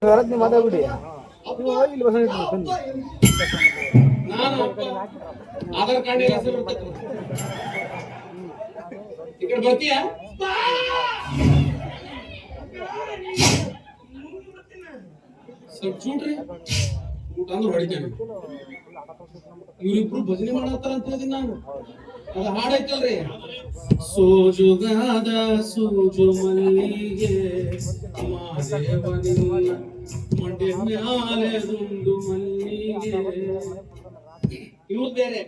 ನೀವು ಮಾತಾಡ್ಬಿಡಿ ನೀವು ಹೋಗಿ ಇಲ್ಲಿ ಬಸಣ್ಣ ನಾನು ಆಧಾರ್ ಕಾರ್ಡ್ ಹೆಸರು ಈ ಕಡೆ ಬರ್ತೀಯ ಸ್ವಲ್ಪ ಚೂಡ್ರಿ ಊಟ ಅಂದ್ರೆ ಹೊಡಿತೇನೆ ಇವ್ರಿಬ್ರು ಭಜನೆ ಮಾಡತ್ತಾರ ಅಂತ ಹೇಳಿದೀನಿ ನಾನು ಅದು ಹಾಡೈತಲ್ರಿ ಸೋಜುಗಾದ ಸೂಜು ಮಲ್ಲಿಗೆ ಮಾದೇವನಿಲ್ಲ ಮಂಡ್ಯ ಮ್ಯಾಲೆ ದುಂಡು ಮಲ್ಲಿಗೆ ಇವ್ರು ಬೇರೆ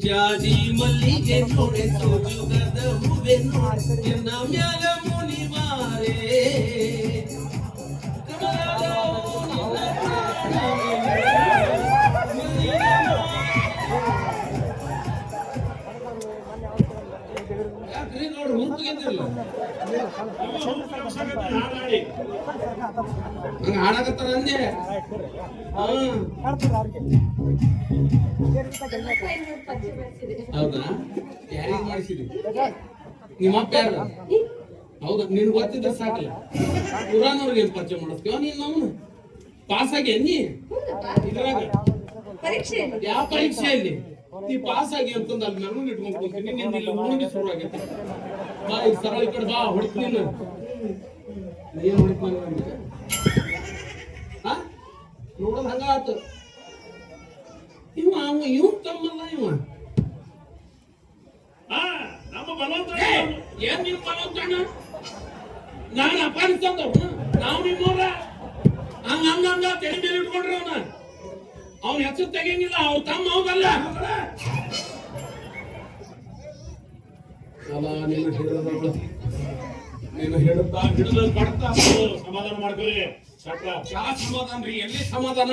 ಜಾಜಿ ಮಲ್ಲಿಗೆ ನೋಡೆ ಸೋಜುಗದ ಹೂವೆ ನೋಡಿ ಮ್ಯಾಲ ಮುನಿ ಮಾರೇ ನೋಡ್ರಿ ಹುರುಪಿಗೆಂದಿರಲ್ಲ ಹಂಗ ಹಾಡಾಕತ್ತಾರ ಅಂದೆ ಹೌದಾ ಯಾರಿಗೆ ಮಾಡಿಸಿದ್ರಿ ನಿಮ್ಮ ಅಪ್ಪ ಯಾರು ಹೌದಾ ನಿನ್ ಗೊತ್ತಿದ್ರೆ ಸಾಕಲ್ಲ ಪುರಾಣವ್ರಿಗೆ ಏನ್ ಪರಿಚಯ ಮಾಡಿಸ್ತೀವ ನೀನ್ ಅವನು ಪಾಸ್ ಆಗಿ ನೀ ಇದ್ರಾಗ ಯಾವ ಪರೀಕ್ಷೆಯಲ್ಲಿ ನೀ ಪಾಸ್ ಆಗಿ ಅಂತಂದ ಅಲ್ಲಿ ನಾನು ಇಟ್ಕೊಂಡ್ ಕೂತೀನಿ ನಿನ್ನ ಇಲ್ಲಿ ಮುಳುಗಿ ಶುರು ಆಗೈತೆ ಬಾ ಈಗ ಸರಳ ಈ ಕಡೆ ಬಾ ಹೊಡಿತೀನಿ ನೀನ್ ಹೊಡಿತ ಹಾ ನೋಡೋದ್ ಹಂಗ ಆತು ಇವ ತಮ್ಮಲ್ಲ ಇವ ನಮ್ಮ ಬಲವಂತ ಏನ್ ನಿಮ್ ಬಲವಂತಣ್ಣ ನಾನು ಅಫ್ಘಾನಿಸ್ತಾನದವ್ರು ನಾವು ನಿಮ್ಮವ್ರ ಹಂಗ ತೆಳಿ ಮೇಲೆ ಇಟ್ಕೊಂಡ್ರಿ ಅವನ ಅವನ ಹೆಸರು ತೆಗಿಯಂಗಿಲ್ಲ ಅವ್ರ ತಮ್ಮ ಹೌದಲ್ಲ ನೀನು ಹೇಳುತ್ತಾ ಹಿಡಿದ ಬಡ್ತಾ ಸಮಾಧಾನ ಮಾಡ್ಕೊಳ್ಳಿ ಯಾವ ಸಮಾಧಾನ ರೀ ಎಲ್ಲಿ ಸಮಾಧಾನ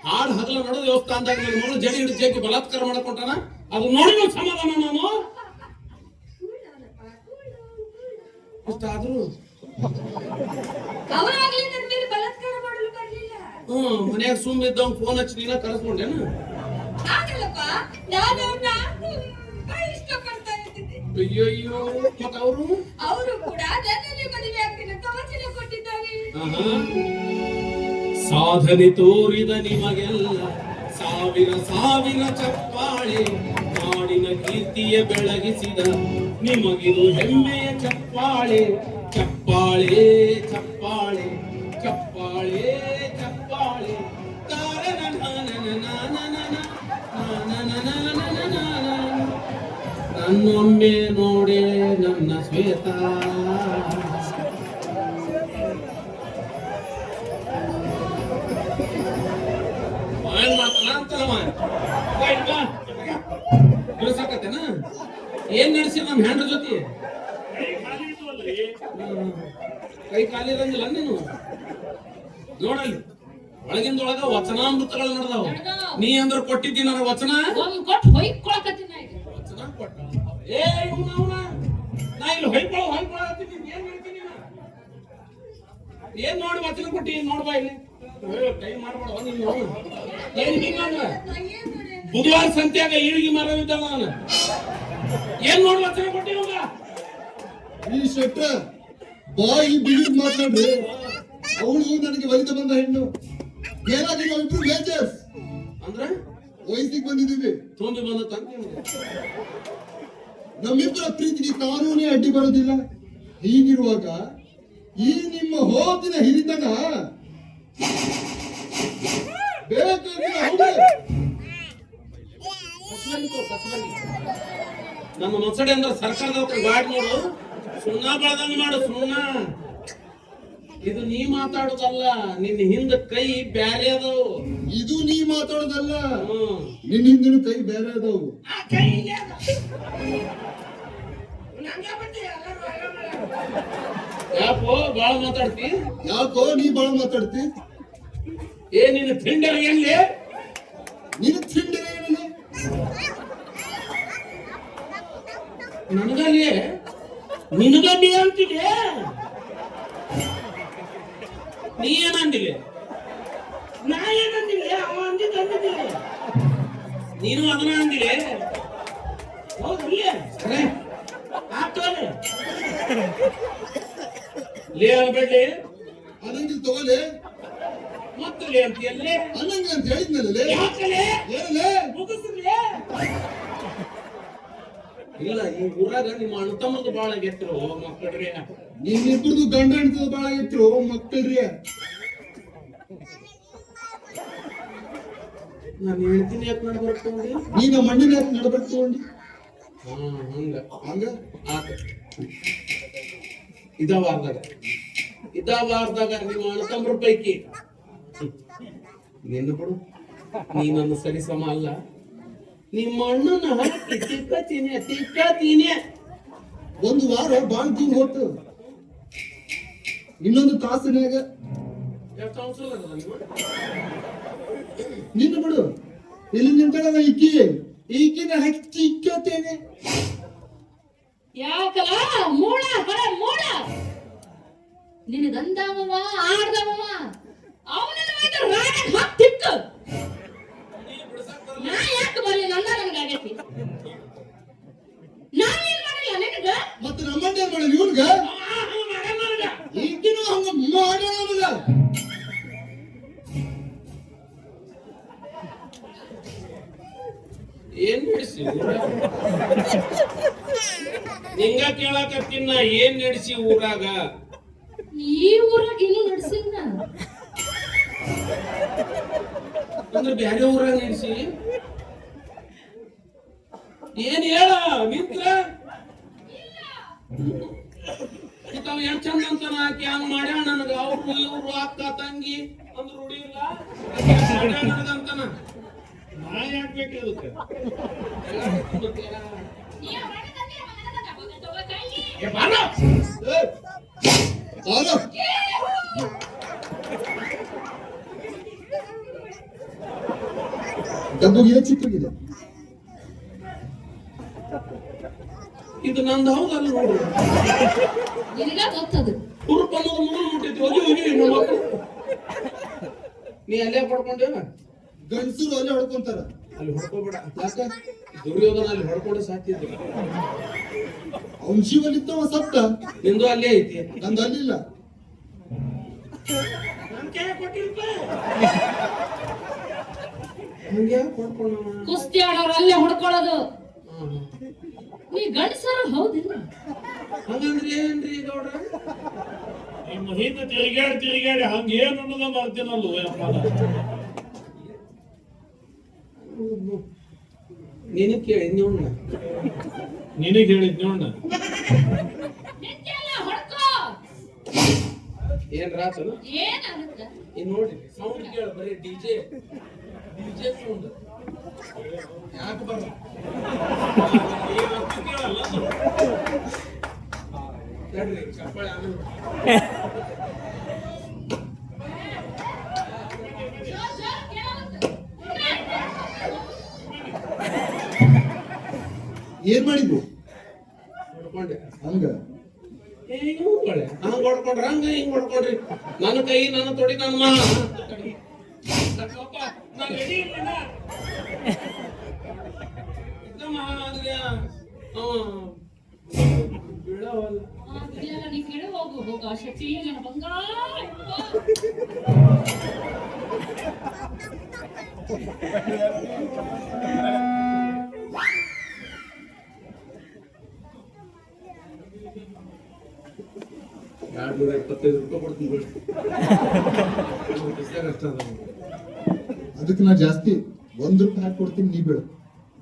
ಹಾಡು ಹಗಲ ನಡು ದೇವಸ್ಥಾನದಾಗ ನನ್ನ ಮಗಳು ಜಡಿ ಹಿಡಿದು ಜೇಕಿ ಬಲಾತ್ಕಾರ ಮಾಡ್ಕೊಟ್ಟಾನ ಅದು ನೋಡಿ ಸಮಾಧಾನ ನಾನು ಅಷ್ಟಾದ್ರೂ ಮನ್ಯಾಗ ಸುಮ್ಮ ಇದ್ದವ್ ಫೋನ್ ಹಚ್ಚಿ ನೀನ ಕರೆಸ್ಕೊಂಡೇನ ಅಯ್ಯಯ್ಯೋ ಮತ್ತ ಅವರು ಕೂಡ ಸಾಧನೆ ತೋರಿದ ನಿಮಗೆಲ್ಲ ಸಾವಿರ ಸಾವಿರ ಚಪ್ಪಾಳೆ ನಾಡಿನ ಕೀರ್ತಿಯ ಬೆಳಗಿಸಿದ ನಿಮಗಿದು ಹೆಮ್ಮೆಯ ಚಪ್ಪಾಳೆ ಚಪ್ಪಾಳೆ ಚಪ್ಪಾಳೆ ಚಪ್ಪಾಳೆ ಚಪ್ಪಾಳೆ ನನ್ನೊಮ್ಮೆ ನೋಡೆ ನನ್ನ ಶ್ವೇತ ಏನ್ ಮಾಡ್ತಾನ ಅಂತಲ್ಲವ ಬಿಡಿಸಾಕತ್ತೇನ ಏನ್ ನಡೆಸಿ ನಮ್ಮ ಹೆಂಡ್ರ ಜೊತೆ ಕೈ ಖಾಲಿ ಇರಂಗಿಲ್ಲ ನೀನು ನೋಡಲ್ಲಿ ಒಳಗಿಂದೊಳಗ ವಚನಾಮೃತಗಳು ನಡೆದಾವ ನೀ ಅಂದ್ರ ಕೊಟ್ಟಿದ್ದಿ ನನ್ನ ವಚನ ವಚನ ಕೊಟ್ಟ ಏ ನಾ ಇಲ್ಲಿ ಹೊಯ್ಕೊಳತೀನಿ ಏನ್ ಹೇಳ್ತೀನಿ ಏನ್ ನೋಡಿ ವಚನ ಕೊಟ್ಟಿ ನೋಡ್ಬಾ ಇಲ್ಲಿ ಕೈ ಮಾಡ್ಬೇಡ ನೀನು ಏನ್ ಹಿಂಗಂದ್ರ ಬುಧವಾರ ಸಂತ್ಯಾಗ ಈಳಿಗೆ ಮರವಿದ್ದಲ್ಲ ನಾನು ಏನ್ ನೋಡಿ ವಚನ ಕೊಟ್ಟಿ ಹೋಗ ಈ ಶೆಟ್ರ ಬಾಯಿ ಬಿಗಿದ್ ಮಾತಾಡ್ರಿ ಅವಳು ನನಗೆ ಒಲಿತ ಬಂದ ಹೆಣ್ಣು ಏನಾಗಿದೆ ಇಬ್ರು ಮೇಜರ್ಸ್ ಅಂದ್ರೆ ವಯಸ್ಸಿಗೆ ಬಂದಿದ್ದೀವಿ ತೊಂದು ಬಂದ ನಮ್ಮಿಬ್ಬರ ಪ್ರೀತಿಗೆ ಕಾನೂನೇ ಅಡ್ಡಿ ಬರೋದಿಲ್ಲ ಹೀಗಿರುವಾಗ ಈ ನಿಮ್ಮ ಹೋದಿನ ಹಿರಿತನ ನಮ್ಮ ಮಸಡೆ ಅಂದ್ರೆ ಸರ್ಕಾರದ ಗಾಡಿ ನೋಡು ಸುಣ್ಣ ಬೆಳೆದಂಗ ಮಾಡು ಸುಣ್ಣ ಇದು ನೀ ಮಾತಾಡೋದಲ್ಲ ನಿನ್ನ ಹಿಂದ ಕೈ ಬ್ಯಾರೆ ಅದಾವು ಇದು ನೀ ಮಾತಾಡೋದಲ್ಲ ನಿನ್ನ ಹಿಂದಿನ ಕೈ ಬೇರೆ ಅದಾವು ಯಾಕೋ ಬಾಳ ಮಾತಾಡ್ತಿ ಯಾಕೋ ನೀ ಬಾಳ ಮಾತಾಡ್ತಿ ಏ ನಿನ್ನ ಫಿಂಡರ್ ಎಲ್ಲಿ ನಿನ್ನ ಫಿಂಡರ್ ಏನಿಲ್ಲ ನನಗಲ್ಲಿ ನಿನಗಲ್ಲಿ ಅಂತಿದೆ ನೀ ಏನಂದಿಲ್ಲ ನಾ ಏನಂದಿಲ್ಲ ಅವ ಅಂದಿದ್ದಿಲ್ಲ ನೀನು ಅದನ್ನ ಅಂದಿಲ್ಲ ಹೌದಲ್ಲ ಲೇ ಅನ್ಬೇಡಿ ಅದನ್ನ ತಗೊಳ್ಳಿ ಮುಗಿಸ್ಲಿ ಅಂತ ಎಲ್ಲಿ ಅನ್ನಂಗ ಅಂತ ಹೇಳಿದ್ನಲ್ಲೇ ಯಾಕಲೆ ಏನಲ್ಲೇ ಮುಗಿಸ್ಲಿ ಇಲ್ಲ ಈ ಊರಾಗ ನಿಮ್ಮ ಅಣ್ಣ ತಮ್ಮದು ಬಾಳ ಗೆಟ್ಟರು ಮಕ್ಕಳ್ರಿ ನಿಮ್ಮಿಬ್ಬರದು ಗಂಡ ಹೆಂಡತಿ ಬಾಳ ಇಟ್ರು ಮಕ್ಕಳ್ರಿ ನಾನು ಹೇಳ್ತೀನಿ ಯಾಕೆ ನಡ್ಬರ್ಕೊಂಡಿ ನೀನ ಮಣ್ಣಿನ ನಡ್ಬೇಕು ತಗೊಂಡಿ ಹಂಗ ಹಂಗ ಆತ ಇದಾವಾರ್ದಾಗ ನಿಮ್ಮ ಅಣ್ಣ ತಮ್ಮರ ಪೈಕಿ ನಿನ್ನ ಬಿಡು ನೀ ನನ್ನ ಸರಿ ಸಮ ಅಲ್ಲ ನಿಮ್ಮ ಅಣ್ಣನ ಹಾಕಿ ತಿಕ್ಕತೀನಿ ಒಂದು ವಾರ ಬಾಳ ದೂರ ಹೋತು ಇನ್ನೊಂದು ತಾಸಿನಾಗ ಎಷ್ಟು ಅವಸರ ಅದ ನೀವು ನಿನ್ನ ಬಿಡು ಇಲ್ಲಿ ನಿಂತಾಳ ಈಕಿನ ಹಚ್ಚಿ ಇಕ್ಕತೇನೆ ಯಾಕಲ್ಲ ಮೂಳ ಬರ ಮೂಳ ನಿನಗಂದವ ಆಡ್ದವ ಅವನ ಮಾತ್ರ ರಾಗ ಹತ್ತಿತ್ತು ನಾ ಯಾಕೆ ಬರ್ಲಿಲ್ಲ ಅಂದ ನನಗಾಗೈತಿ ನಾನೇನ್ ಮಾಡಿಲ್ಲ ನಿನಗ ಮತ್ತೆ ನಮ್ಮಂಡ ಏನ್ ಮಾಡಿ ಇವನ್ಗ ಈಗಿನ ಹಂಗ ಮಾಡೋಣ ನಮಗ ಏನ್ ನಡೆಸಿ ನಿಂಗ ಕೇಳಕತ್ತೀನ ಏನ್ ನಡೆಸಿ ಊರಾಗ ಈ ಊರಾಗ ಇನ್ನೂ ನಡ್ಸಿಲ್ಲ ಅಂದ್ರೆ ಬ್ಯಾರೆ ಊರಾಗ ನಡೆಸಿ ಏನ್ ಹೇಳ ಮಿತ್ರ ತಾವ್ ಎಷ್ಟ್ ಚಂದ ಅಂತಾನ ಆಕಿ ಹಂಗ ಮಾಡ್ಯಾಳ ನನಗ ಅವ್ರು ಇವ್ರು ಅಕ್ಕ ತಂಗಿ ಅಂದ್ರ ರೂಢಿ ಇಲ್ಲ ನನಗಂತಾನ ನಾ ಯಾಕೆ ಬೇಕು ಅದಕ್ಕೆ ಡಬ್ಬುಗೆ ಚಿಕ್ಕಗಿದೆ ಇದು ನಂದು ಹೌದಲ್ಲ ನೋಡು ನಿನಗ ಗೊತ್ತದು ಹುರುಪ್ ಅನ್ನೋದು ಮುಗಿದು ಮುಟ್ಟಿತ್ತು ಹೋಗಿ ನಮ್ಮ ಮಕ್ಕಳು ನೀ ಅಲ್ಲೇ ಪಡ್ಕೊಂಡೇನ ಗಂಡಸರು ಅಲ್ಲೇ ಹೊಡ್ಕೊಂತಾರ ಅಲ್ಲಿ ಹೊಡ್ಕೋಬೇಡ ಯಾಕ ದುರ್ಯೋಧನ ಅಲ್ಲಿ ಹೊಡ್ಕೊಂಡು ಸಾಕಿದ್ರು ಅವನ್ ಜೀವನಿತ್ತವ ಸತ್ತ ನಿಂದು ಅಲ್ಲೇ ಐತಿ ನಂದು ಅಲ್ಲಿಲ್ಲ ಹಂಗೆ ಹೊಡ್ಕೊಂಡ ಕುಸ್ತಿ ಆಡೋರು ಅಲ್ಲೇ ಹೊಡ್ಕೊಳ್ಳೋದು ನೀ ಗಂಡಸರ ಹೌದಿಲ್ಲ ಹಂಗಂದ್ರೆ ಏನ್ರಿ ಗೌಡ್ರ ನಿಮ್ಮ ಹಿಂದೆ ತಿರುಗಾಡಿ ಹಂಗ ಏನ್ ಅನ್ನೋದ ಮಾಡ್ತೀನಲ್ವ ನಿನಗ್ ಕೇಳಿ ನೋಡ್ನ ನಿನಗೆ ಹೇಳಿದ್ ನೋಡ ನಿಂತೆಲ್ಲ ಹೊಡ್ಕೋ ಏನ್ ರಾತನ ಏನಾಗುತ್ತೆ ಇನ್ ನೋಡ್ರಿ ಸೌಂಡ್ ಕೇಳ ಬರೀ ಡಿಜೆ ಸೌಂಡ್ ಯಾಕೆ ಬರ ಚಪ್ಪಾಳೆ ಆಮೇಲೆ ಜೋರ್ ಜೋರ್ ಕೇಳಾಗುತ್ತೆ. ಏನ್ ಮಾಡಿದ್ವು ಹೊಡ್ಕೊಂಡೆ ಹಂಗ ಹಿಂಗ್ ಹೊಡ್ಕೊಂಡ್ರ ಹಂಗ ಹಿಂಗ್ ಹೊಡ್ಕೊಂಡ್ರಿ ನನ್ನ ಕೈ ನನ್ನ ತೊಡಿ ನನ್ನ ಮಾ ನಾನು ರೆಡಿ ಇರ್ಲಿಲ್ಲ ಬೀಳವಲ್ಲ ಬಿಡಲ್ಲ, ನೀ ಕೆಳ ಹೋಗು ಶಕ್ತಿ ನನ್ನ ಬಂಗಾರ ₹225 ಕೊಡ್ತೀನಿ ಅಷ್ಟ ಅದಕ್ಕೆ ನಾ ಜಾಸ್ತಿ ₹1 ಹಾಕಿ ಕೊಡ್ತೀನಿ ನೀ ಬೇಡ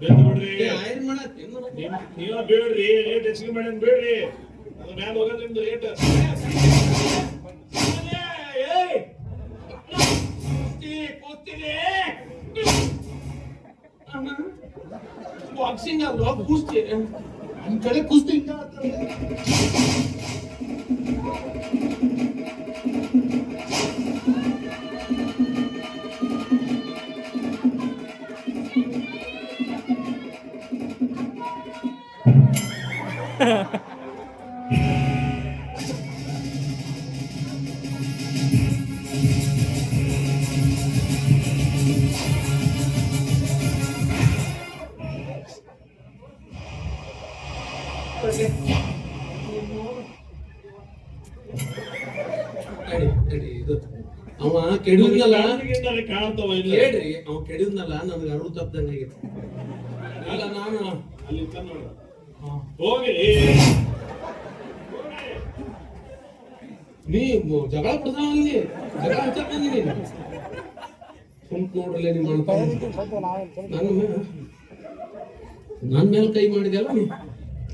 ಬೆಂದು ಬಿಡ್ರಿ ಆಯ್ತು ಮಾಡತ್ತಿ ನೀವ ಬೇಡ್ರಿ ರೇಟ್ ಹೆಚ್ಚಿಗೆ ಮಾಡಿ ಬೇಡ್ರಿ ಅದ್ರ ಮ್ಯಾಲ ಹೋಗೋದ್ ನಿಮ್ದು ರೇಟ್ ಬಾಕ್ಸಿಂಗ್ ಅಲ್ವಾ ಕುಸ್ತಿ ನಿಮ್ ಕಡೆ ಕುಸ್ತಿ ಹಿಂಗ ಆಡ್ತಾರೆ. ಕೆಡುವುದಿಲ್ಲ ಕಣ್ಣಿಗೆ ಕಾಣ್ತಾವ ಇಲ್ಲ ಹೇಳ್ರಿ ಅವ್ ಕೆಡುವುದಿಲ್ಲ ನನಗೆ ಅರುಳು ತಪ್ಪದಂಗ ಅಲ್ಲ ನಾನು ಅಲ್ಲಿ ಇರ್ತಾನ ನೋಡು ಹೋಗಿ ನೀ ಜಗಳ ಬಿಡ್ತಾವ ಅಲ್ಲಿ ಜಗಳ ಹಚ್ಚಕ್ ಬಂದಿನಿ ಸುಮ್ಕ್ ನೋಡ್ರಲ್ಲ ನೀ ನನ್ ಮೇಲೆ ಕೈ ಮಾಡಿದೆಲ್ಲ ನೀ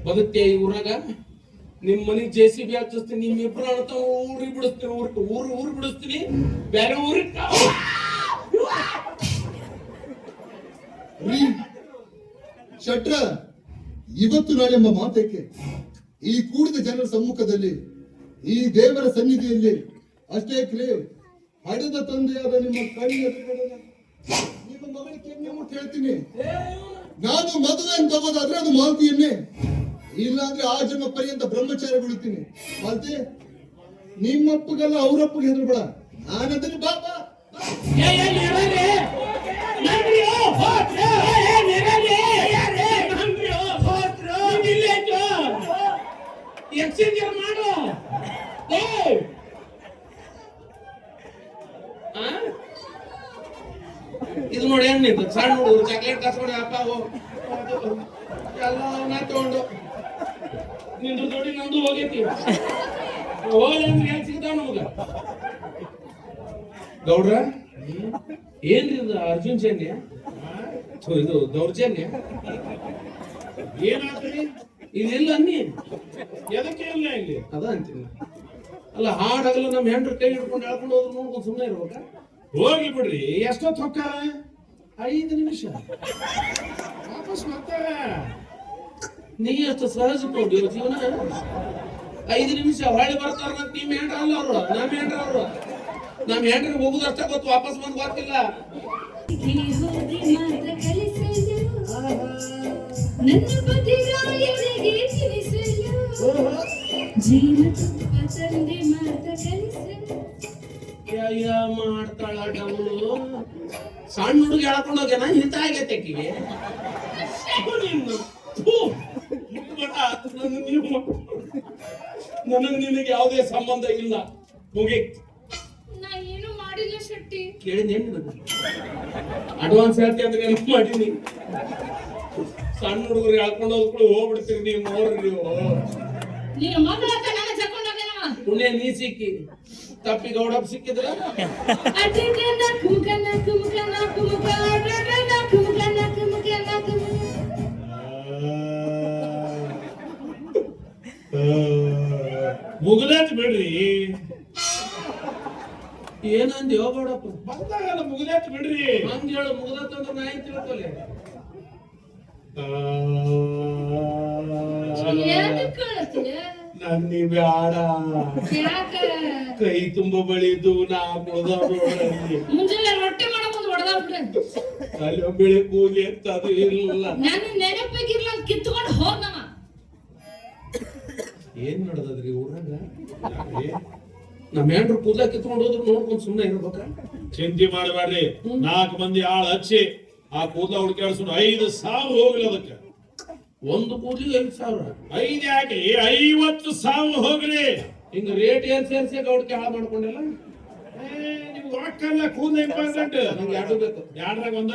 ಬದುಕ್ತೆ ಈ ಊರಾಗ ನಿಮ್ ಮನಿಗ್ JCB ಹಚ್ಚಿಸ್ತೀನಿ ನಿಮ್ಮಿಬ್ರು ಅಣ್ತಾವ ಊರಿಗೆ ಬಿಡಿಸ್ತೀನಿ ಊರ್ ಬಿಡಿಸ್ತೀನಿ ಬೇರೆ ಊರಿಗೆ ರೀ ಶೆಟ್ರ, ಇವತ್ತು ನಾಳೆ ಎಂಬ ಮಾತಕ್ಕೆ ಈ ಕೂಡಿದ ಜನರ ಸಮ್ಮುಖದಲ್ಲಿ ಈ ದೇವರ ಸನ್ನಿಧಿಯಲ್ಲಿ ಅಷ್ಟೇ ಕ್ರೇ ಹಡೆದ ತಂದೆಯಾದ ನಿಮ್ಮ ನಿಮ್ಮ ಮಗಳಿಗೆ ಕೆಮ್ಮೆ ಮುಟ್ಟು ಹೇಳ್ತೀನಿ, ನಾನು ಮದುವೆಯನ್ನು ತಗೋದಾದ್ರೆ ಅದು ಮಾಲ್ತಿಯನ್ನೇ, ಇಲ್ಲ ಅಂದ್ರೆ ಆ ಜನ್ಮ ಪರ್ಯಂತ ಬ್ರಹ್ಮಚಾರ ಬಿಡುತ್ತೀನಿ. ಮಾಲ್ತಿ, ನಿಮ್ಮಪ್ಪಗೆಲ್ಲ ಅವ್ರಪ್ಪಗೆ ಹೆದರ್ಬೇಡ, ನಾನಂದ್ರೆ ಬಾಬಾ ಎಕ್ಸ್ಚೇಂಜ್ ಮಾಡು. ಇದು ನೋಡಿ ಹೆಂಗ್ ನಿಂತು ಸಣ್ಣ ಹುಡುಗರು ಚಾಕ್ಲೇಟ್ ಕಸ್ಕೊಂಡು ಅಪ್ಪ ಎಲ್ಲ ನಾ ತಗೊಂಡು ನಿಂದು ಜೋಡಿ ನಂದು ಹೋಗೈತಿ ಹೋಗಿ ಅಂದ್ರೆ ಯಾಕೆ ಸಿಗ್ತಾವ ನಮಗ ಗೌಡ್ರ ಏನ್ರಿ ಇದು ಅರ್ಜುನ್ ಜನ್ಯ ಇದು ದೌರ್ಜನ್ಯ ಏನಾದ್ರಿ ಇದಿಲ್ಲ ಅನ್ನಿ ಎದಕ್ಕೆ ಇಲ್ಲ ಇಲ್ಲಿ ಅದ ಅಂತೀನಿ ಅಲ್ಲ ಹಾಡಾಗಲ್ಲ ನಮ್ಮ ಹೆಂಡ್ರ ಕೈ ಹಿಡ್ಕೊಂಡು ಹೇಳ್ಕೊಂಡು ಹೋದ್ರು ನೋಡ್ಕೊಂಡು ಸುಮ್ಮನೆ ಇರ್ಬೇಕಾ ಹೋಗಿ ಬಿಡ್ರಿ ಎಷ್ಟೊತ್ತು ಹೊಕ್ಕಾರ 5 ನಿಮಿಷ ವಾಪಸ್ ಬರ್ತಾರೆ ನೀ ಅಷ್ಟು ಸಹಜ ಕೊಡ್ತೀವಿ ಜೀವನ 5 ನಿಮಿಷ ಹೊಳ್ಳಿ ಬರ್ತಾರ ನಿಮ್ ಹೆಂಡ್ರ ಅಲ್ಲ ಅವ್ರು ನಮ್ಮ ಹೆಂಡ್ರಿಗೆ ಹೋಗುದಷ್ಟ ಗೊತ್ತು ವಾಪಸ್ ಬಂದು ಗೊತ್ತಿಲ್ಲ ನನ್ನ ಬದಿರಾಯನಿಗೆ ತಿಳಿಸಲು ಜೀವ ತುಪ್ಪ ತಂದೆ ಮಾತ ಕಲಿಸಲು ಮಾಡ್ತಾಳ ಡೌಳು ಸಣ್ಣ ಹುಡುಗ ಹೇಳ್ಕೊಂಡು ಹೋಗ್ಯಾನ ಇಂತ ಆಗೈತೆ ಆಕಿಗೆ ನನಗೆ ನಿನಗೆ ಯಾವುದೇ ಸಂಬಂಧ ಇಲ್ಲ ಹೋಗಿ ನಾ ಏನು ಮಾಡಿಲ್ಲ ಶೆಟ್ಟಿ. ಕೇಳಿದೇನು ಅಡ್ವಾನ್ಸ್ ಹೇಳ್ತಿ ಅಂದ್ರೆ ಏನು ಮಾಡೀನಿ ಸಣ್ಣ ಹುಡುಗರು ಹೇಳ್ಕೊಂಡು ಹೋಗ್ಕೊಂಡು ಹೋಗ್ಬಿಡ್ತೀರಿ ನೀವು ನೋಡ್ರಿ ನೀವು ನೀನು ಮಗಳ ಹತ್ರ ನನ್ನ ಜಕ್ಕೊಂಡೋಗ್ಯಾನವ. ಪುಣ್ಯ ನೀ ಸಿಕ್ಕಿ ತಪ್ಪಿ ಗೌಡಪ್ಪ ಸಿಕ್ಕಿದ್ರ ಅಟಕನ ಕುಮಕನ ಕುಮಕನ ಕುಮಕ ಅಟಕನ ಕುಮಕನ ಕುಮಕನ ಕುಮಕ ಮುಗಿದಾತ್ ಬಿಡ್ರಿ ಏನಂದಿ ಗೌಡಪ್ಪ ಬಂದಾಗಲ್ಲ ಮುಗಿದಾತ್ ಬಿಡ್ರಿ ಹಂಗ ಹೇಳು ಮುಗ್ದತ್ತಂದ್ರೆ ನಾ ಏನ್ ತಿಳ್ಕೊಲೆ ಯಾಕೆ ಕಳ್ತೀಯ ನನ್ನಿ ಬ್ಯಾಡ ಯಾಕ ಕೈ ತುಂಬ ಬಳಿದು ನಾ ಮುಗ್ದವ್ರು ಮುಂಜಾನೆ ರೊಟ್ಟಿ ಮಾಡೋ ಮುಂದೆ ಹೊಡೆದಾಬಿಟ್ರೆ ಅಲ್ಲಿ ಬೆಳೆ ಕೂಲಿ ಅಂತ ಅದು ಇಲ್ಲ ನನ್ನ ನೆನಪಿಗಿರ್ಲ ಕಿತ್ಕೊಂಡು ಹೋಗ್ನವ. ಏನ್ ನಡೆದದ್ರಿ ಊರಾಗ ನಮ್ಮ ಹೆಂಡ್ರು ಕೂದಲ ಕಿತ್ಕೊಂಡು ಹೋದ್ರು ನೋಡ್ಕೊಂಡು ಸುಮ್ಮನೆ ಇರ್ಬೇಕ ಚಿಂತೆ ಮಾಡಬೇಡ್ರಿ 4 ಮಂದಿ ಆಳ್ ಹಚ್ಚಿ ಆ ಕೂದಲ ಹುಡುಕಾಡ್ಸ್ಕೊಂಡು 5,000 ಹೋಗ್ಲಿ ಅದಕ್ಕೆ ಒಂದು ಕೂದಲಿಗೆ 5,000 5 ಯಾಕೆ 50,000 ಹೋಗ್ಲಿ ಹಿಂಗ ರೇಟ್ ಏನ್ ಸೇರ್ಸಿ ಗೌಡ್ಕೆ ಹಾಳು ಮಾಡ್ಕೊಂಡಿಲ್ಲ ನಿಮ್ಗೆ ರೊಕ್ಕಲ್ಲ ಕೂದಲ ಇಂಪಾರ್ಟೆಂಟ್ ನಂಗೆ ಎರಡು ಬೇಕು ಯಾರ್ದಾಗ ಒಂದ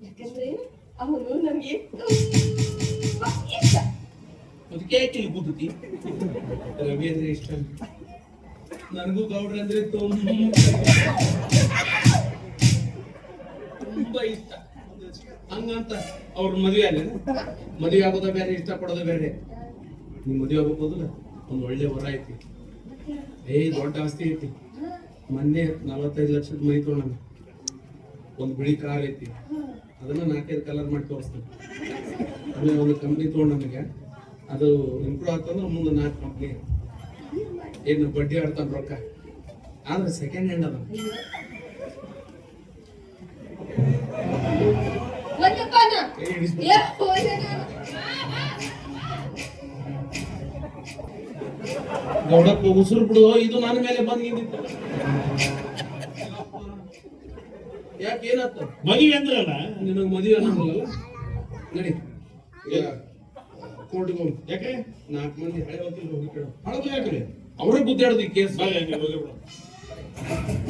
ಯಾಕಂದ್ರೆ ಅವನು ನನಗೆ ತುಂಬಾ ಇಷ್ಟ. ಅದಕ್ಕೆ ಇಲ್ಲಿ ಕೂತತಿ ರವಿ ಅಂದ್ರೆ ಇಷ್ಟ ನನಗೂ ಗೌಡ್ರ ಅಂದ್ರೆ ತುಂಬಾ ಇಷ್ಟ ಹಂಗಂತ ಅವ್ರ ಮದುವೆ ಅಲ್ಲ ಮದುವೆ ಆಗೋದ ಬೇರೆ ಇಷ್ಟ ಪಡೋದ ಬೇರೆ ನೀವ್ ಮದುವೆ ಆಗೋದಿಲ್ಲ ಒಂದ್ ಒಳ್ಳೆ ವರ ಐತಿ ದೊಡ್ಡ ಆಸ್ತಿ ಐತಿ ಮೊನ್ನೆ 45 ಲಕ್ಷದ ಮೈ ತೊಗೊಂಡ ಒಂದ್ ಬಿಳಿ ಕಾರ್ ಐತಿ ಅದನ್ನ 4-5 ಕಲರ್ ಮಾಡಿ ತೋರಿಸ್ತೀನಿ ಆಮೇಲೆ ಒಂದು ಕಂಪ್ನಿ ತೊಗೊಂಡು ನಮಗೆ ಅದು ಇಂಪ್ರೂವ್ ಆಗ್ತಂದ್ರೆ ಮುಂದೆ 4 ಕಂಪ್ನಿ ಏನು ಬಡ್ಡಿ ಆಡ್ತಾನ ರೊಕ್ಕ ಆದ್ರೆ ಸೆಕೆಂಡ್ ಹ್ಯಾಂಡ್ ಅದ ಒಂದಪ್ಪನ ಕೈ ಹಿಡಿಸ್ಬಿಟ್ಟು ಏ ಹೋಯ್ನ ಗೌಡಪ್ಪ ಉಸಿರು ಬಿಡು ಇದು ನನ್ನ ಮೇಲೆ ಬಂದಿತ್ತು ಯಾಕೆ ಏನಾಯ್ತು ಮದುವೆ ಅಂದ್ರಲ್ಲ ನಿನಗೆ ಮದುವೆ ಅನ್ನಂಗಿಲ್ಲ ನಡಿ ಕೋರ್ಟ್ಗೆ ಹೋಗಿ ಯಾಕೆ 4 ಮಂದಿ ಹಳೆ ವಕೀಲರು ಹೋಗಿ ಕೇಳು ಹಳದು ಯಾಕ್ರಿ ಅವರೇ ಗುದ್ದಾಡೋದು ಈ ಕೇಸ್ ಬರ್ಲಿ, ನೀವು ಹೋಗಿ ಬಿಡು.